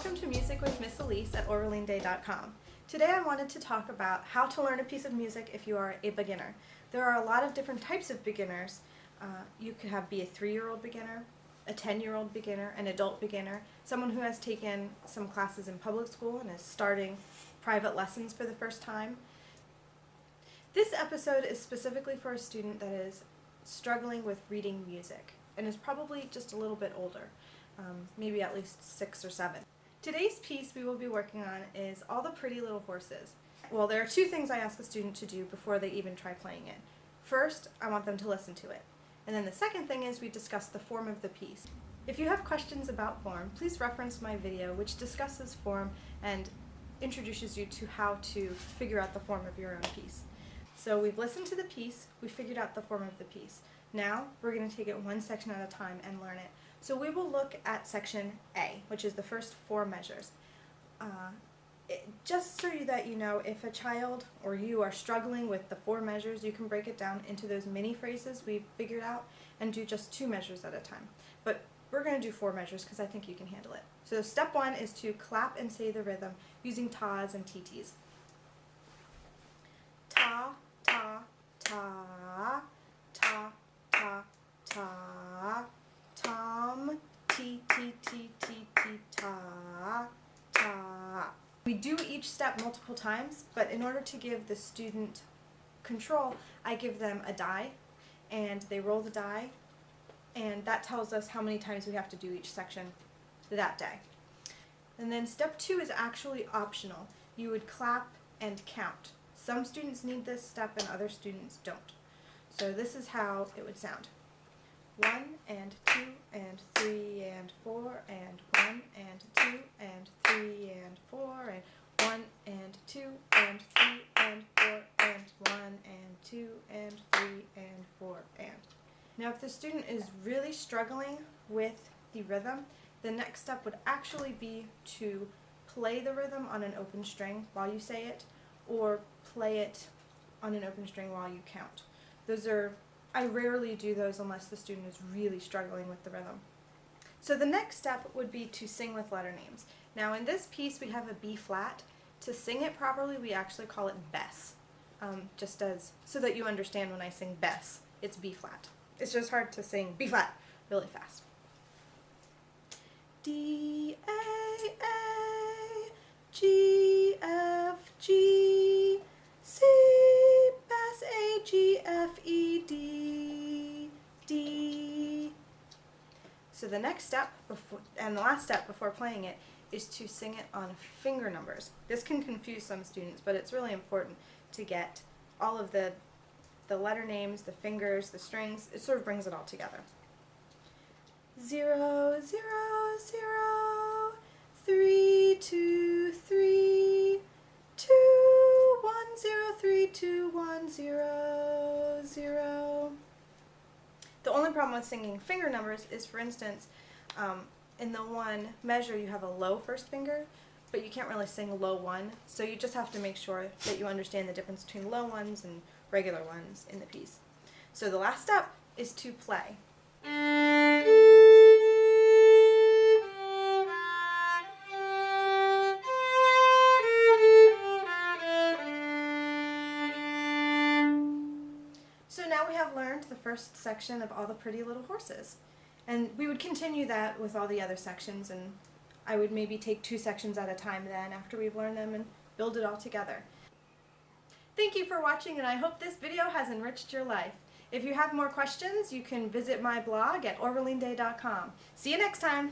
welcome to Music with Miss Elise at OrleansDay.com. Today I wanted to talk about how to learn a piece of music if you are a beginner. There are a lot of different types of beginners. You could be a 3-year-old beginner, a 10-year-old beginner, an adult beginner, someone who has taken some classes in public school and is starting private lessons for the first time. This episode is specifically for a student that is struggling with reading music and is probably just a little bit older, maybe at least 6 or 7. Today's piece we will be working on is All the Pretty Little Horses. Well, there are 2 things I ask a student to do before they even try playing it. First, I want them to listen to it. And then the second thing is we discuss the form of the piece. If you have questions about form, please reference my video which discusses form and introduces you to how to figure out the form of your own piece. So we've listened to the piece, we figured out the form of the piece. Now we're going to take it one section at a time and learn it. So we will look at section A, which is the first 4 measures. Just so that you know, if a child or you are struggling with the 4 measures, you can break it down into those mini phrases we figured out and do just 2 measures at a time. But we're going to do 4 measures because I think you can handle it. So step 1 is to clap and say the rhythm using tas and TTs. Ta, ta, ta, ta, ta, ta, tom, ti, ti, ti, ti, ti, ta, ta. We do each step multiple times, but in order to give the student control, I give them a die, and they roll the die, and that tells us how many times we have to do each section that day. And then step 2 is actually optional. You would clap and count. Some students need this step and other students don't. So this is how it would sound. 1 and 2 and 3 and 4 and 1 and 2 and 3 and 4 and 1 and 2 and 3 and 4 and 1 and 2 and 3 and 4 and. Now if the student is really struggling with the rhythm, the next step would actually be to play the rhythm on an open string while you say it, or play it on an open string while you count. I rarely do those unless the student is really struggling with the rhythm. So the next step would be to sing with letter names. Now in this piece we have a B flat. To sing it properly we actually call it Bess, so that you understand when I sing Bess, it's B flat. It's just hard to sing B flat really fast. D, A, A, G, F, G, C, Bass, A, G, F, E, D, D. So the next step, and the last step before playing it, is to sing it on finger numbers. This can confuse some students, but it's really important to get all of the letter names, the fingers, the strings. It sort of brings it all together. 0, 0, 0, 3, 2, 3, 2, 1, 0, 3, 2, 1, 0, 0. The only problem with singing finger numbers is, for instance, in the 1 measure you have a low first finger, but you can't really sing low 1, so you just have to make sure that you understand the difference between low ones and regular ones in the piece. So the last step is to play. So now we have learned the first section of All the Pretty Little Horses. And we would continue that with all the other sections, and I would maybe take 2 sections at a time then after we've learned them and build it all together. Thank you for watching, and I hope this video has enriched your life. If you have more questions, you can visit my blog at OrleansDay.com. See you next time!